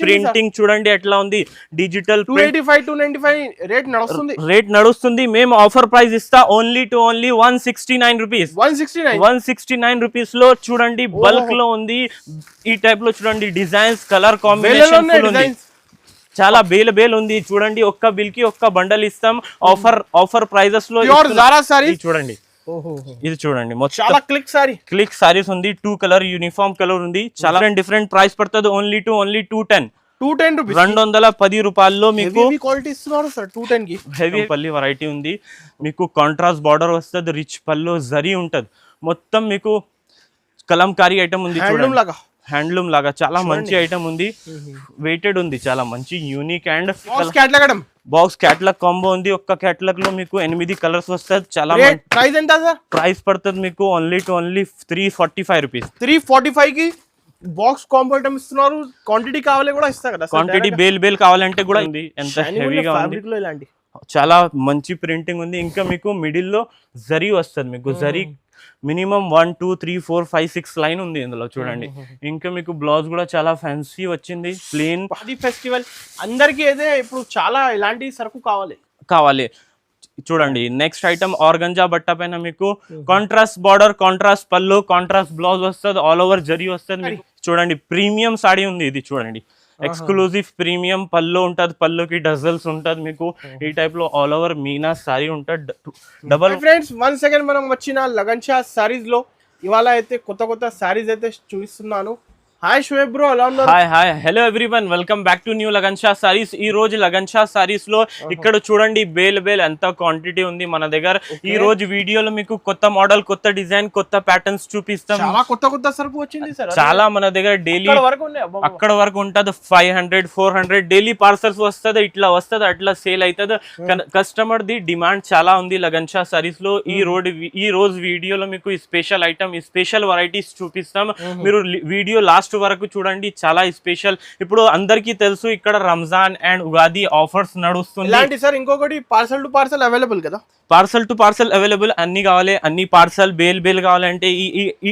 Printing చూడండి ఎట్లా ఉంది డిజిటల్ 285 295 రేట్ నడుస్తుంది మేము ఆఫర్ ప్రైస్ ఇస్తా ఓన్లీ 169 రూపీస్ 169 రూపీస్ లో చూడండి బల్క్ లో ఉంది ఈ టైప్ లో చూడండి డిజైన్స్ కలర్ కాంబినేషన్ ఉంది చాలా బేల్ ఉంది చూడండి ఒక్క బిల్ కి ఒక్క బండల్ ఇస్తాం ఆఫర్ ప్రైజెస్ లో చూడండి ఇది చూడండి చాలా క్లిక్ సారీస్ ఉంది 2 కలర్ యూనిఫామ్ కలర్ ఉంది చాలా డిఫరెంట్ ప్రైస్ పడుతుంది ఓన్లీ 210 రూపీస్ 210 రూపాయల్లో మీకు క్వాలిటీ ఇస్తున్నారు సార్ 210 కి హెవీ పల్లి వెరైటీ ఉంది మీకు కాంట్రాస్ట్ బార్డర్ వస్తుంది రిచ్ పల్లో జరీ ఉంటది మొత్తం మీకు కలంకారీ ఐటమ్ ఉంది చూడండి హ్యాండ్లూమ్ లాగా చాలా మంచి ఐటమ్ ఉంది వెయిటెడ్ ఉంది చాలా మంచి unique and box catalogue combo ఉంది ఒక్క క్యాటలాగ్ లో మీకు 8 కలర్స్ వస్తుంది చాలా ప్రైస్ ఎంత సార్ ప్రైస్ పడుతుంది మీకు ఓన్లీ 345 రూపీస్ 345 కి బాక్స్ కాంబో ఐటమ్ ఇస్తున్నారు క్వాంటిటీ కావాలి కూడా ఇస్తా కదా క్వాంటిటీ బేల్ కావాలంటే కూడా ఉంది ఎంత హెవీగా ఉంది చాలా మంచి ప్రింటింగ్ ఉంది ఇంకా మీకు మిడిల్ లో జరీ వస్తుంది మీకు జరీ మినిమం 1 2 3 4 5 6 లైన్ ఉంది ఇందులో చూడండి ఇంకా మీకు బ్లౌజ్ కూడా చాలా ఫ్యాన్సీ వచ్చింది ప్లెయిన్ ఫెస్టివల్ అందరికి అయితే ఇప్పుడు చాలా ఇలాంటి సరుకు కావాలి చూడండి నెక్స్ట్ ఐటమ్ ఆర్గంజా బట్ట పైన మీకు కాంట్రాస్ట్ బార్డర్ కాంట్రాస్ట్ పళ్ళు కాంట్రాస్ట్ బ్లౌజ్ వస్తుంది ఆల్ ఓవర్ జరీ వస్తుంది మీకు చూడండి ప్రీమియం సాడీ ఉంది ఇది చూడండి ఎక్స్క్లూజివ్ ప్రీమియం పళ్ళు ఉంటుంది పళ్ళుకి డజల్స్ ఉంటుంది మీకు ఈ టైప్ లో ఆల్ ఓవర్ మీనా సారీ ఉంటుంది డబల్ ఫ్రెండ్స్ 1 సెకండ్ మనం వచ్చిన లగన్ షా సారీస్ లో ఇవాళ అయితే కొత్త సారీస్ అయితే చూపిస్తున్నాను హాయ్ షోయబ్ బ్రో ఎలా ఉన్నారు hi hello everyone welcome back to new lagan Shah saris ఈ రోజు లగన్ షా సారీస్ లో ఇక్కడ చూడండి బేల్ ఎంత క్వాంటిటీ ఉంది మన దగ్గర ఈ రోజు వీడియోలో మీకు కొత్త మోడల్ కొత్త డిజైన్ కొత్త ప్యాటర్న్స్ చూపిస్తాం చాలా కొత్త సరుకు వచ్చింది సార్ చాలా మన దగ్గర డైలీ అక్కడ వరకు ఉంటది 500 400 డైలీ పార్సల్స్ వస్తుంది ఇట్లా వస్తుంది అట్లా సేల్ అవుతుంది కస్టమర్ ది డిమాండ్ చాలా ఉంది లగన్ షా సారీస్ లో ఈ రోజు వీడియోలో మీకు స్పెషల్ ఐటమ్ స్పెషల్ వెరైటీస్ చూపిస్తాం మీరు వీడియో లాస్ట్ వరకు చూడండి చాలా స్పెషల్ ఇప్పుడు అందరికీ తెలుసు ఇక్కడ రంజాన్ అండ్ ఉగాది ఆఫర్స్ నడుస్తుంది ఇలాంటి సార్ ఇంకొకటి పార్సల్ టు పార్సల్ అవైలబుల్ కదా పార్సల్ టు పార్సల్ అవైలబుల్ అన్ని కావాలి అన్ని పార్సల్ బేల్ కావాలంటే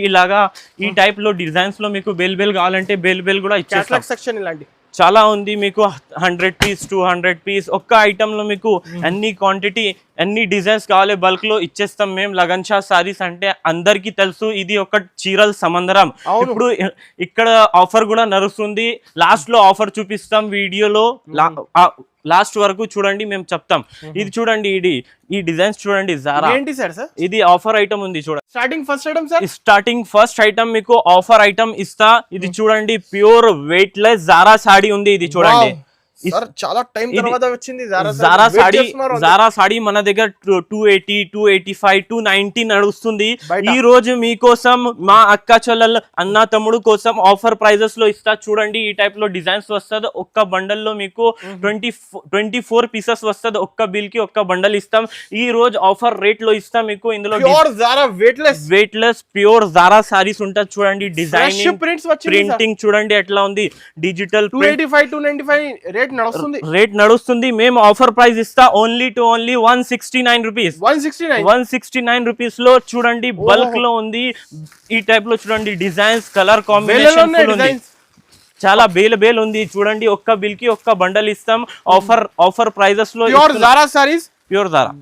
ఇలాగా ఈ టైప్ లో డిజైన్స్ లో మీకు బేల్ కావాలంటే బేల్ కూడా ఇచ్చేస్తాం సెక్షన్ ఇలాంటి చాలా ఉంది మీకు 100 పీస్ 200 పీస్ ఒక్క ఐటమ్ లో మీకు అన్ని క్వాంటిటీ అన్ని డిజైన్స్ కావాలి బల్క్ లో ఇచ్చేస్తాం మేము లగన్ షా సారీస్ అంటే అందరికీ తెలుసు ఇది ఒక చీరల సమందరం ఇప్పుడు ఇక్కడ ఆఫర్ కూడా నడుస్తుంది లాస్ట్ లో ఆఫర్ చూపిస్తాం వీడియోలో లాస్ట్ వరకు చూడండి మేము చెప్తాం ఇది చూడండి ఈ డిజైన్స్ చూడండి జారా ఏంటి సార్ ఇది ఆఫర్ ఐటమ్ ఉంది చూడండి స్టార్టింగ్ ఫస్ట్ ఐటమ్ మీకు ఆఫర్ ఐటమ్ ఇస్తా ఇది చూడండి pure weight less Zara saree ఉంది ఇది చూడండి చాలా టైం తర్వాత వచ్చింది జారా సాడీ మన దగ్గర 280 285 290 నడుస్తుంది ఈ రోజు మీకోసం మా అక్క చెల్లెలు అన్న తమ్ముడు కోసం ఆఫర్ ప్రైజెస్ లో ఇస్తా చూడండి ఈ టైప్ లో డిజైన్స్ వస్తుంది ఒక్క బండల్ లో మీకు 24 పీసెస్ వస్తుంది ఒక్క బిల్ కి ఒక్క బండల్ ఇస్తాం ఈ రోజు ఆఫర్ రేట్ లో ఇస్తాం మీకు ఇందులో weight less pure Zara saris ఉంటుంది చూడండి డిజైనింగ్ ప్రింటింగ్ చూడండి ఎట్లా ఉంది డిజిటల్ 285 295 రేట్ నడుస్తుంది మేము ఆఫర్ ప్రైస్ ఇస్తా ఓన్లీ 169 రూపీస్ 169 రూపీస్ లో చూడండి బల్క్ లో ఉంది ఈ టైప్ లో చూడండి డిజైన్స్ కలర్ కాంబినేషన్ ఉంది చాలా బేల్ ఉంది చూడండి ఒక్క బిల్ కి ఒక్క బండల్ ఇస్తాం ఆఫర్ ప్రైజెస్ లో ప్యూర్ జారా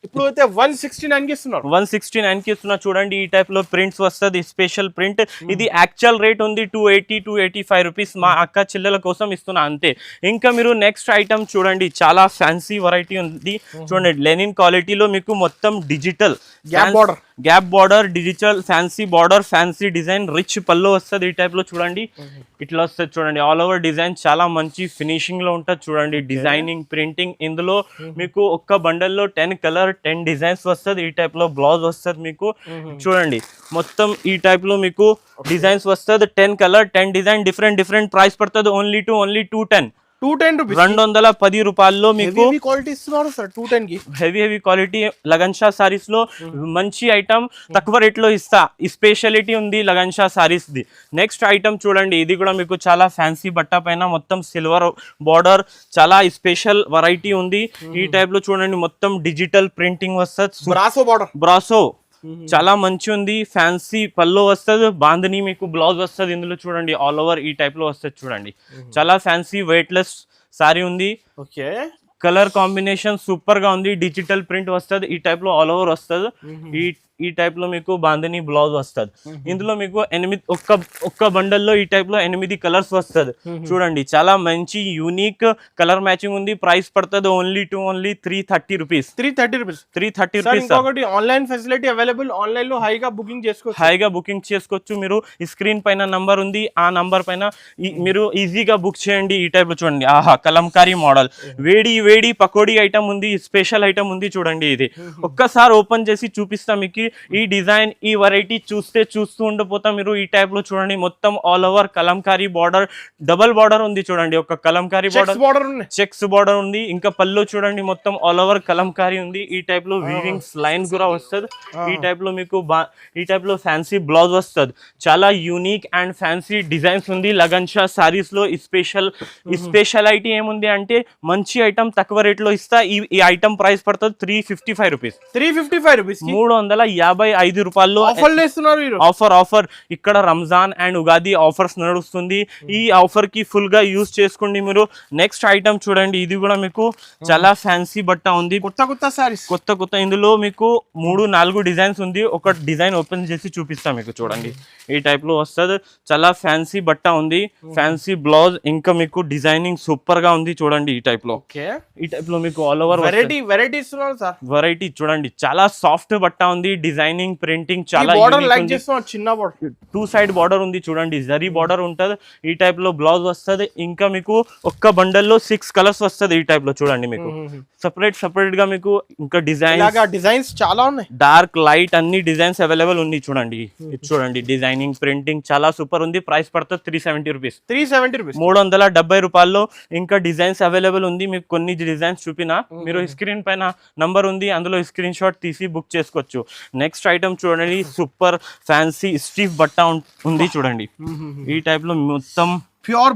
ఇప్పుడు అయితే 169 కి ఇస్తున్నారు 169 కి ఇస్తున్నా చూడండి ఈ టైప్ లో ప్రింట్స్ వస్తుంది స్పెషల్ ప్రింట్ ఇది యాక్చువల్ రేట్ ఉంది 280 285 రూపీస్ మా అక్క చెల్లెల కోసం ఇస్తున్నా అంతే ఇంకా మీరు నెక్స్ట్ ఐటమ్ చూడండి చాలా ఫ్యాన్సీ వెరైటీ ఉంది చూడండి లెనిన్ క్వాలిటీలో మీకు మొత్తం digital gap border digital fancy border fancy design rich పళ్ళు వస్తుంది ఈ టైప్ లో చూడండి ఇట్లా వస్తుంది చూడండి ఆల్ ఓవర్ డిజైన్ చాలా మంచి ఫినిషింగ్ లో ఉంటుంది చూడండి డిజైనింగ్ ప్రింటింగ్ ఇందులో మీకు ఒక్క బండల్ లో 10 కలర్ 10 డిజైన్స్ వస్తుంది ఈ టైప్ లో బ్లౌజ్ వస్తుంది మీకు చూడండి మొత్తం ఈ టైప్ లో మీకు డిజైన్స్ వస్తుంది 10 కలర్ 10 డిజైన్ డిఫరెంట్ ప్రైస్ పడుతుంది ఓన్లీ 210 రూపీస్ 210 రూపాయల్లో మీకు క్వాలిటీ ఇస్తున్నారు సార్ 210 కి హెవీ క్వాలిటీ లగన్ షా సారీస్ లో మంచి ఐటమ్ తక్కువ రేట్ లో ఇస్తా ఈ స్పెషాలిటీ ఉంది lagan Shah saris the next item చూడండి ఇది కూడా మీకు చాలా ఫ్యాన్సీ బట్ట పైన మొత్తం సిల్వర్ బార్డర్ చాలా స్పెషల్ వెరైటీ ఉంది ఈ టైప్ లో చూడండి మొత్తం డిజిటల్ ప్రింటింగ్ వస్తుంది బ్రాసో చాలా మంచి ఉంది. ఫ్యాన్సీ పల్లో వస్తుంది, బాందని మీకు బ్లౌజ్ వస్తుంది. ఇందులో చూడండి ఆల్ ఓవర్ ఈ టైప్ లో వస్తుంది చూడండి. చాలా ఫ్యాన్సీ వెయిట్లెస్ సారీ ఉంది. ఓకే, కలర్ కాంబినేషన్ సూపర్ గా ఉంది. డిజిటల్ ప్రింట్ వస్తుంది, ఈ టైప్ లో ఆల్ ఓవర్ వస్తుంది. ఈ టైప్ లో మీకు బాందని బ్లౌజ్ వస్తుంది. ఇందులో మీకు 8 ఒక్క బండల్ లో ఈ టైప్ లో 8 కలర్స్ వస్తుంది చూడండి. చాలా మంచి యూనిక్ కలర్ మ్యాచింగ్ ఉంది. ప్రైస్ పడుతుంది ఓన్లీ 330 రూపీస్. 330 రూపీస్. ఇంకొకటి ఆన్లైన్ ఫెసిలిటీ అవైలబుల్. ఆన్లైన్ లో హైగా బుకింగ్ చేసుకోవచ్చు. మీరు ఈ స్క్రీన్ పైన నంబర్ ఉంది, ఆ నంబర్ పైన మీరు ఈజీగా బుక్ చేయండి. ఈ టైప్ లో చూడండి, ఆహా కలంకారీ మోడల్, వేడి పకోడీ ఐటమ్ ఉంది, స్పెషల్ ఐటమ్ ఉంది చూడండి. ఇది ఒక్కసారి ఓపెన్ చేసి చూపిస్తా మీకు. ఈ డిజైన్, ఈ వెరైటీ చూస్తూ ఉండిపోతాం మీరు. ఈ టైప్ లో చూడండి, మొత్తం all over Kalamkari border, double border ఉంది చూడండి. ఒక కలంకారీ బార్డర్, చెక్స్ బార్డర్ ఉంది. ఇంకా పళ్ళు చూడండి, మొత్తం ఆల్ ఓవర్ కలంకారీ ఉంది. ఈ టైప్ లో వీవింగ్స్ లైన్ కూడా వస్తుంది. ఈ టైప్ లో మీకు ఈ టైప్ లో ఫ్యాన్సీ బ్లౌజ్ వస్తుంది. చాలా యూనిక్ అండ్ ఫ్యాన్సీ డిజైన్స్ ఉంది లగన్ షా సారీస్ లో. స్పెషాలిటీ ఏముంది అంటే మంచి ఐటమ్ తక్కువ రేట్ లో ఇస్తా. ఈ ఐటమ్ ప్రైస్ పడుతుంది 355 రూపీస్. 355 రూపాయల్లో ఆఫర్. ఇక్కడ రంజాన్ అండ్ ఉగాది ఆఫర్స్ నడుస్తుంది. ఈ ఆఫర్ కి ఫుల్ గా యూజ్ చేసుకోండి మీరు. నెక్స్ట్ ఐటమ్ చూడండి, ఇది కూడా మీకు చాలా ఫ్యాన్సీ బట్ట ఉంది. కొత్త ఇందులో మీకు 3-4 డిజైన్స్ ఉంది. ఒక డిజైన్ ఓపెన్ చేసి చూపిస్తా మీకు చూడండి. ఈ టైప్ లో వస్తుంది. చాలా ఫ్యాన్సీ బట్ట ఉంది, ఫ్యాన్సీ బ్లౌజ్. ఇంకా మీకు డిజైనింగ్ సూపర్ గా ఉంది చూడండి. ఈ టైప్ లో మీకు ఆల్ ఓవర్ వెరైటీ చూడండి. చాలా సాఫ్ట్ బట్ట ఉంది. డిజైనింగ్ ప్రింటింగ్ చాలా చిన్న బార్డర్, 2 సైడ్ బార్డర్ ఉంది చూడండి. జరీ బార్డర్ ఉంటది. ఈ టైప్ లో బ్లౌజ్ వస్తుంది. ఇంకా మీకు ఒక్క బండల్ లో 6 కలర్స్ వస్తుంది. ఈ టైప్ లో చూడండి, మీకు సెపరేట్ గా మీకు ఇంకా డిజైన్స్ చాలా ఉన్నాయి. డార్క్ లైట్ అన్ని డిజైన్స్ అవైలబుల్ ఉంది చూడండి. చూడండి డిజైనింగ్ ప్రింటింగ్ చాలా సూపర్ ఉంది. ప్రైస్ పడుతుంది 370 రూపీస్. 370 రూపాయల్లో ఇంకా డిజైన్స్ అవైలబుల్ ఉంది. మీకు కొన్ని డిజైన్స్ చూపినా, మీరు స్క్రీన్ పైన నంబర్ ఉంది, అందులో స్క్రీన్ షాట్ తీసి బుక్ చేసుకోవచ్చు. నెక్స్ట్ ఐటమ్ చూడండి, సూపర్ ఫ్యాన్సీ స్టీఫ్ బట్ట ఉంది చూడండి. ఈ టైప్ లో మొత్తం ప్యూర్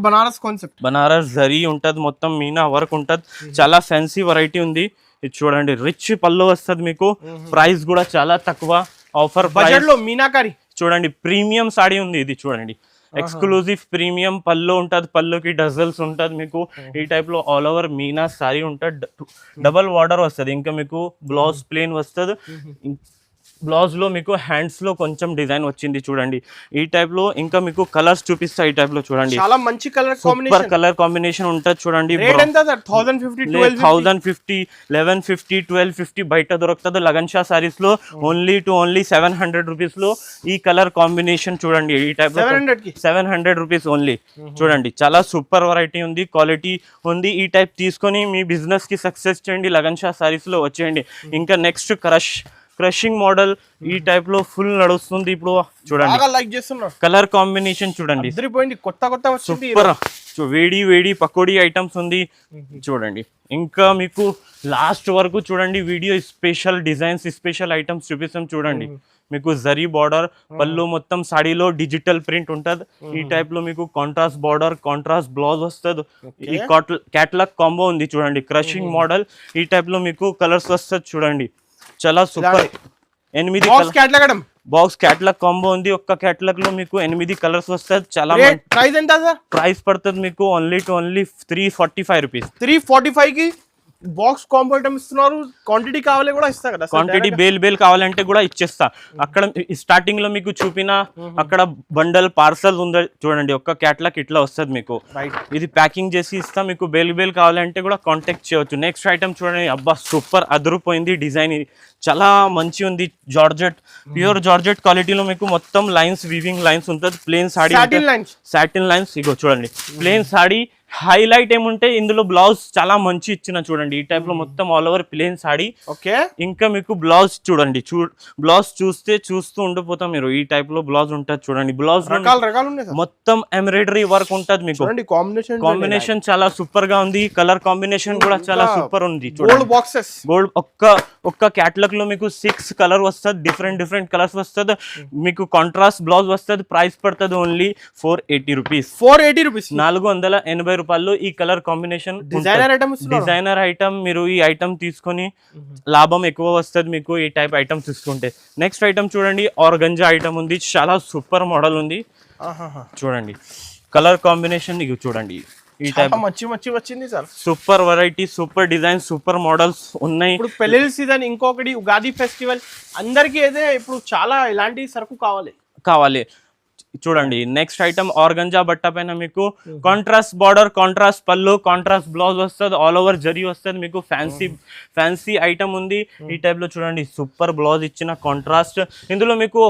బనారస్ జరీ ఉంటది, మొత్తం మీనా వర్క్ ఉంటది. చాలా ఫ్యాన్సీ వెరైటీ ఉంది. ఇది చూడండి, రిచ్ పళ్ళు వస్తుంది మీకు. ప్రైస్ కూడా చాలా తక్కువ. ఆఫర్ బడ్జెట్ లో మీనాకారి చూడండి. ప్రీమియం సాడీ ఉంది ఇది చూడండి. ఎక్స్క్లూజివ్ ప్రీమియం పళ్ళు ఉంటది. పళ్ళుకి డజల్స్ ఉంటది మీకు. ఈ టైప్ లో ఆల్ ఓవర్ మీనా సారీ ఉంటది. డబల్ బార్డర్ వస్తుంది. ఇంకా మీకు బ్లౌజ్ ప్లేన్ వస్తుంది. బ్లౌజ్ లో మీకు హ్యాండ్స్ లో కొంచెం డిజైన్ వచ్చింది చూడండి. ఈ టైప్ లో ఇంకా మీకు కలర్స్ చూపిస్తా. ఈ టైప్ లో చూడండి, చాలా మంచి కలర్ కాంబినేషన్ ఉంటది చూడండి. 1050, 1150, 1250 బయట దొరుకుతుంది. లగన్ షా సారీస్ లో ఓన్లీ 700 రూపీస్ లో ఈ కలర్ కాంబినేషన్ చూడండి. ఈ టైప్ లో 700 రూపీస్ ఓన్లీ చూడండి. చాలా సూపర్ వెరైటీ ఉంది, క్వాలిటీ ఉంది. ఈ టైప్ తీసుకొని మీ బిజినెస్ కి సక్సెస్ చేయండి. లగన్ షా సారీస్ లో వచ్చేయండి. ఇంకా నెక్స్ట్ క్రషింగ్ మోడల్ ఈ టైప్ లో ఫుల్ నడుస్తుంది ఇప్పుడు చూడండి. కలర్ కాంబినేషన్ చూడండి, కొత్త సూపర్. వేడి పకోడీ ఐటమ్స్ ఉంది చూడండి. ఇంకా మీకు లాస్ట్ వరకు చూడండి video. Special designs, special items చూపిస్తాం చూడండి. మీకు జరీ బార్డర్, పళ్ళు మొత్తం సాడీలో డిజిటల్ ప్రింట్ ఉంటది. ఈ టైప్ లో మీకు కాంట్రాస్ట్ బార్డర్, కాంట్రాస్ట్ బ్లౌజ్ వస్తుంది. ఈ క్యాటలాగ్ కాంబో ఉంది చూడండి. క్రషింగ్ మోడల్ ఈ టైప్ లో మీకు కలర్స్ వస్తుంది చూడండి. చాలా సూపర్. 8 బాక్స్ క్యాటలాగ్ కాంబో ఉంది. ఒక్క క్యాటలాగ్ లో మీకు 8 కలర్స్ వస్తుంది. చాలా ప్రైస్ ఎంత సార్? ప్రైస్ పడుతుంది మీకు ఓన్లీ 345 రూపీస్. 345 కి బాక్స్ కాంబో ఐటమ్ ఇస్తున్నారు. క్వాంటిటీ కావాలి కూడా ఇస్తా కదా, క్వాంటిటీ బేల్ కావాలంటే కూడా ఇచ్చేస్తా. అక్కడ స్టార్టింగ్ లో మీకు చూపినా అక్కడ బండల్ పార్సల్ ఉంది చూడండి. ఒక్క క్యాటలాగ్ ఇట్లా వస్తుంది మీకు. ఇది ప్యాకింగ్ చేసి ఇస్తా. మీకు బేల్ కావాలంటే కూడా కాంటాక్ట్ చేయవచ్చు. నెక్స్ట్ ఐటమ్ చూడండి. అబ్బా సూపర్ అదిరిపోయింది డిజైన్. ఇది చాలా మంచి ఉంది. జార్జెట్, ప్యూర్ జార్జెట్ క్వాలిటీలో మీకు మొత్తం లైన్స్, వీవింగ్ లైన్స్ ఉంటుంది. Plain sari, satin lines. ఇగో చూడండి, ప్లేన్ సాడీ. హైలైట్ ఏముంటే ఇందులో బ్లౌజ్ చాలా మంచి ఇచ్చిన చూడండి. ఈ టైప్ లో మొత్తం all over plane saree. Okay, ఇంకా మీకు బ్లౌజ్ చూడండి. బ్లౌజ్ చూస్తూ ఉండిపోతాం మీరు. ఈ టైప్ లో బ్లౌజ్ ఉంటుంది చూడండి. బ్లౌజ్ మొత్తం ఎంబ్రాయిడరీ వర్క్ ఉంటుంది మీకు. కాంబినేషన్ చాలా సూపర్ గా ఉంది. కలర్ కాంబినేషన్ కూడా చాలా సూపర్ ఉంది. గోల్డ్ ఒక్క క్యాటలాగ్ లో మీకు 6 కలర్ వస్తుంది. డిఫరెంట్ కలర్స్ వస్తుంది. మీకు కాంట్రాస్ట్ బ్లౌజ్ వస్తుంది. ప్రైస్ పడుతుంది ఓన్లీ 480 రూపీస్. 480 రూపీస్, 480 రూపాయల్లో ఈ కలర్ కాంబినేషన్. డిజైనర్ ఐటమ్ మీరు ఈ ఐటమ్ తీసుకొని లాభం ఎక్కువ వస్తుంది మీకు ఈ టైప్ ఐటమ్స్ తీసుకుంటే. నెక్స్ట్ ఐటమ్ చూడండి, ఆర్గంజా ఐటమ్ ఉంది, చాలా సూపర్ మోడల్ ఉంది. చూడండి కలర్ కాంబినేషన్ ఇవి చూడండి, ఈ టైప్ మంచి వచ్చింది sir. Super variety, super design, super models ఉన్నాయి. ఇప్పుడు పెళ్లి సీజన్, ఇంకొకటి ఉగాది ఫెస్టివల్, అందరికీ అయితే ఇప్పుడు చాలా ఇలాంటి సరుకు కావాలి. చూడండి నెక్స్ట్ ఐటమ్ ఆర్గంజా బట్ట పైన మీకు కాంట్రాస్ట్ బార్డర్, కాంట్రాస్ట్ పళ్ళు, కాంట్రాస్ట్ బ్లౌజ్ వస్తుంది, ఆల్ ఓవర్ జరీ వస్తుంది మీకు. ఫ్యాన్సీ ఐటమ్ ఉంది ఈ టైప్ లో. చూడండి సూపర్ బ్లౌజ్ ఇచ్చిన కాంట్రాస్ట్. ఇందులో మీకు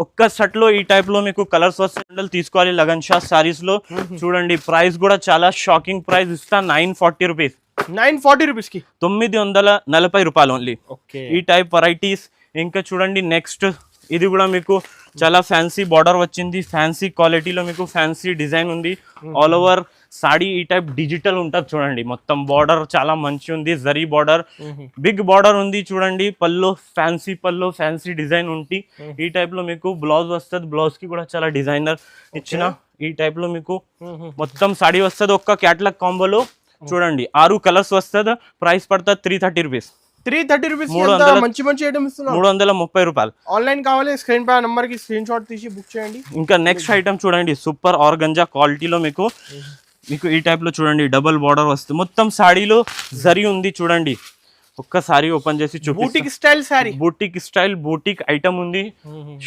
ఒక్క సెట్ లో ఈ టైప్ లో మీకు కలర్స్ వస్తాయి, తీసుకోవాలి లగన్ షా సారీస్ లో. చూడండి ప్రైస్ కూడా చాలా షాకింగ్ ప్రైస్ ఇస్తా, 940 రూపీస్. 940 రూపీస్ కి 940 రూపాయలు ఓన్లీ ఈ టైప్ వెరైటీస్. ఇంకా చూడండి నెక్స్ట్ ఇది కూడా మీకు చాలా ఫ్యాన్సీ బార్డర్ వచ్చింది, ఫ్యాన్సీ క్వాలిటీలో మీకు ఫ్యాన్సీ డిజైన్ ఉంది. ఆల్ ఓవర్ సాడీ ఈ టైప్ డిజిటల్ ఉంటుంది. చూడండి మొత్తం బార్డర్ చాలా మంచి ఉంది, జరీ బార్డర్, బిగ్ బార్డర్ ఉంది. చూడండి పళ్ళు, ఫ్యాన్సీ డిజైన్ ఉంది. ఈ టైప్ లో మీకు బ్లౌజ్ వస్తుంది, బ్లౌజ్ కి కూడా చాలా డిజైనర్ ఇచ్చిన. ఈ టైప్ లో మీకు మొత్తం సాడీ వస్తుంది ఒక్క క్యాటలాగ్ కాంబోలో. చూడండి 6 కలర్స్ వస్తుంది, ప్రైస్ పడుతుంది 330 రూపీస్. 330 రూపీస్ మంచి ఐటమ్ ఇస్తున్నారు. 330 రూపాయలు. ఆన్లైన్ కావాలి, స్క్రీన్ పై నంబర్ కి స్క్రీన్ షాట్ తీసి బుక్ చేయండి. ఇంకా నెక్స్ట్ ఐటమ్ చూడండి, సూపర్ ఆర్గంజా క్వాలిటీలో మీకు ఈ టైప్ లో చూడండి డబుల్ బార్డర్ వస్తుంది, మొత్తం సాడీలో జరీ ఉంది. చూడండి ఒక్కసారి ఓపెన్ చేసి boutique style sorry, boutique item ఉంది.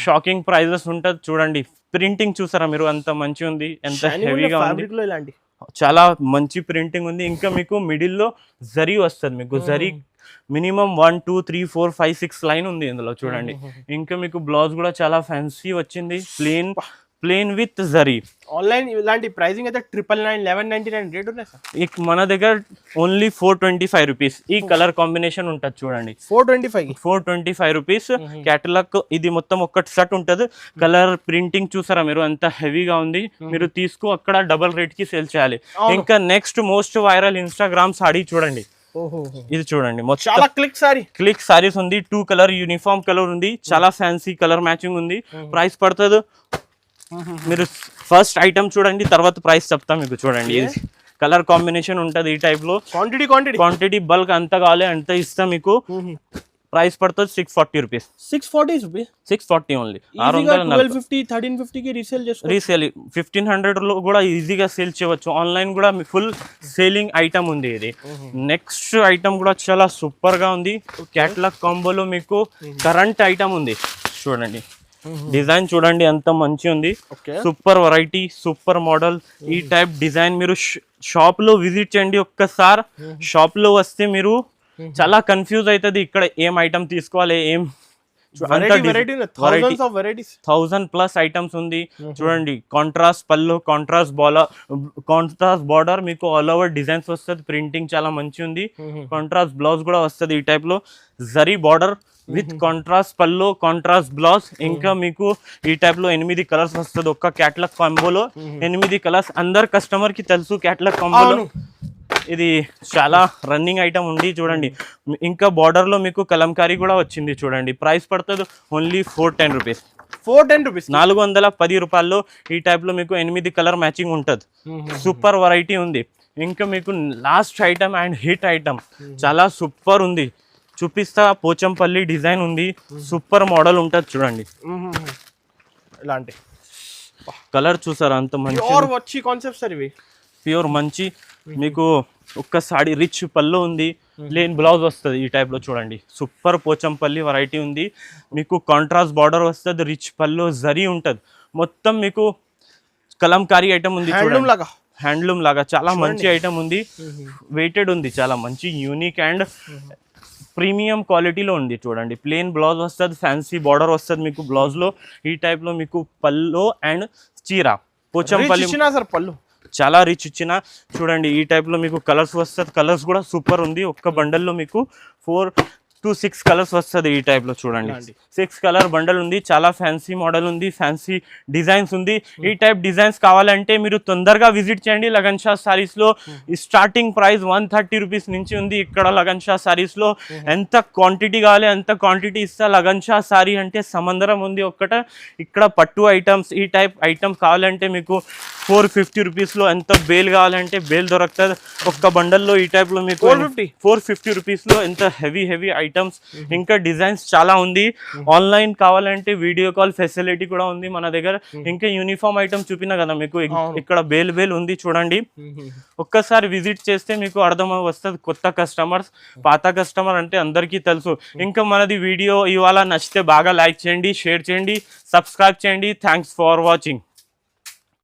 షాకింగ్ ప్రైజెస్ ఉంటుంది. చూడండి ప్రింటింగ్ చూసారా మీరు, అంత మంచి ఉంది, ఎంత హెవీగా ఉంది, చాలా మంచి ప్రింటింగ్ ఉంది. ఇంకా మీకు మిడిల్ లో జరీ వస్తుంది, మీకు జరీ మినిమం 1 2 3 4 5 6 లైన్ ఉంది ఇందులో. చూడండి ఇంకా మీకు బ్లౌజ్ కూడా చాలా ఫ్యాన్సీ వచ్చింది, ప్లేన్ విత్ జరీ. ఆన్లైన్ ఇలాంటి ప్రైసింగ్ అయితే 999 1199 రేట్ ఉన్నాయి సార్. మన దగ్గర ఓన్లీ 425 రూపీస్ ఈ కలర్ కాంబినేషన్ ఉంటుంది. చూడండి 425 రూపీస్ క్యాటలాగ్. ఇది మొత్తం ఒక్కటి సెట్ ఉంటుంది. కలర్ ప్రింటింగ్ చూసారా మీరు, అంత హెవీగా ఉంది. మీరు తీసుకో అక్కడ డబల్ రేట్ కి సేల్ చేయాలి. ఇంకా next most viral Instagram saree చూడండి, ఇది చూడండి చాలా క్లిక్ సారీస్ ఉంది. 2 కలర్ యూనిఫామ్ కలర్ ఉంది, చాలా ఫ్యాన్సీ కలర్ మ్యాచింగ్ ఉంది. ప్రైస్ పడుతుంది, మీరు ఫస్ట్ ఐటమ్ చూడండి తర్వాత ప్రైస్ చెప్తా మీకు. చూడండి ఇది కలర్ కాంబినేషన్ ఉంటుంది ఈ టైప్ లో. క్వాంటిటీ బల్క్ అంత కావాలి అంత ఇస్తా మీకు. ప్రైస్ పడుతుంది 640 రూపీస్. 640 ఓన్లీ. 1350 కి రీసేల్ 1500 లో కూడా ఈజీగా సేల్ చేయవచ్చు. ఆన్లైన్ కూడా ఫుల్ సేలింగ్ ఐటమ్ ఉంది ఇది. నెక్స్ట్ ఐటమ్ కూడా చాలా సూపర్ గా ఉంది. క్యాటలాగ్ కాంబోలో మీకు కరెంట్ ఐటమ్ ఉంది. చూడండి డిజైన్ చూడండి ఎంత మంచి ఉంది, సూపర్ వెరైటీ, సూపర్ మోడల్. ఈ టైప్ డిజైన్ మీరు షాప్ లో విజిట్ చేయండి ఒక్కసారి. షాప్ లో వస్తే మీరు చాలా కన్ఫ్యూజ్ అవుతుంది, ఇక్కడ ఏం ఐటమ్ తీసుకోవాలి, ఏం 1000+ ఐటమ్స్ ఉంది. చూడండి కాంట్రాస్ట్ పళ్ళు, కాంట్రాస్ట్ బార్డర్, మీకు ఆల్ ఓవర్ డిజైన్స్ వస్తుంది. ప్రింటింగ్ చాలా మంచి ఉంది. కాంట్రాస్ట్ బ్లౌజ్ కూడా వస్తుంది ఈ టైప్ లో, జరీ బార్డర్ విత్ కాంట్రాస్ట్ పళ్ళు, కాంట్రాస్ట్ బ్లౌజ్. ఇంకా మీకు ఈ టైప్ లో 8 కలర్స్ వస్తుంది ఒక్క క్యాటలాగ్ కాంబోలో. 8 కలర్స్ అందరు కస్టమర్ కి తెలుసు క్యాటలాగ్ కాంబోలో. ఇది చాలా రన్నింగ్ ఐటమ్ ఉంది. చూడండి ఇంకా బార్డర్ లో మీకు కలంకారీ కూడా వచ్చింది. చూడండి ప్రైస్ పడుతుంది ఓన్లీ 410 రూపీస్. 410 రూపాయల్లో ఈ టైప్ లో మీకు 8 కలర్ మ్యాచింగ్ ఉంటుంది. సూపర్ వెరైటీ ఉంది. ఇంకా మీకు last item and hit item చాలా సూపర్ ఉంది, చూపిస్తా. పోచంపల్లి డిజైన్ ఉంది, సూపర్ మోడల్ ఉంటుంది. చూడండి ఇలాంటి కలర్ చూసారా, అంత మంచి కాన్సెప్ట్ సార్ ఇవి. ప్యూర్ మంచి మీకు ఒక్క సాడీ రిచ్ పళ్ళు ఉంది, ప్లేన్ బ్లౌజ్ వస్తుంది ఈ టైప్ లో. చూడండి సూపర్ పోచంపల్లి వెరైటీ ఉంది. మీకు కాంట్రాస్ట్ బార్డర్ వస్తుంది, రిచ్ పళ్ళు, జరీ ఉంటుంది. మొత్తం మీకు కలంకారీ ఐటమ్ ఉంది. హ్యాండ్లూమ్ లాగా చాలా మంచి ఐటమ్ ఉంది. వెయిటెడ్ ఉంది, చాలా మంచి యూనిక్ అండ్ ప్రీమియం క్వాలిటీలో ఉంది. చూడండి ప్లేన్ బ్లౌజ్ వస్తుంది, ఫ్యాన్సీ బార్డర్ వస్తుంది మీకు బ్లౌజ్ లో. ఈ టైప్ లో మీకు పళ్ళు అండ్ చీర పోచంపల్లి పళ్ళు చాలా రిచ్ ఇచ్చిన. చూడండి ఈ టైప్ లో మీకు కలర్స్ వస్తుంది, కలర్స్ కూడా సూపర్ ఉంది. ఒక్క బండల్లో మీకు to 6 కలర్స్ వస్తుంది ఈ టైప్ లో చూడండి. 6 కలర్ బండల్ ఉంది, చాలా ఫ్యాన్సీ మోడల్ ఉంది, ఫ్యాన్సీ డిజైన్స్ ఉంది. ఈ టైప్ డిజైన్స్ కావాలంటే మీరు తొందరగా విజిట్ చేయండి. లగన్ షా సారీస్ లో స్టార్టింగ్ ప్రైస్ 130 రూపీస్ నుంచి ఉంది ఇక్కడ లగన్ షా సారీస్ లో. ఎంత క్వాంటిటీ కావాలి అంత క్వాంటిటీ ఇస్తా. లగన్ షా సారీ అంటే సమందరం ఉంది ఒక్కట. ఇక్కడ పట్టు ఐటమ్స్, ఈ టైప్ ఐటమ్స్ కావాలంటే మీకు 450 రూపీస్ లో, ఎంత బేల్ కావాలంటే బేల్ దొరుకుతుంది ఒక్క బండల్లో. ఈ టైప్ లో మీకు 450 రూపీస్ లో ఎంత హెవీ ఐటమ్స్, ఇంకా డిజైన్స్ చాలా ఉంది. ఆన్లైన్ కావాలంటే వీడియో కాల్ ఫెసిలిటీ కూడా ఉంది మన దగ్గర. ఇంకా యూనిఫామ్ ఐటమ్ చూపినా కదా మీకు, ఇక్కడ బేల్ ఉంది చూడండి. ఒక్కసారి విజిట్ చేస్తే మీకు అర్థం వస్తుంది. కొత్త కస్టమర్స్, పాత కస్టమర్ అంటే అందరికీ తెలుసు. ఇంకా మనది వీడియో ఇవాళ నచ్చితే బాగా లైక్ చేయండి, షేర్ చేయండి, సబ్స్క్రైబ్ చేయండి. Thanks for watching.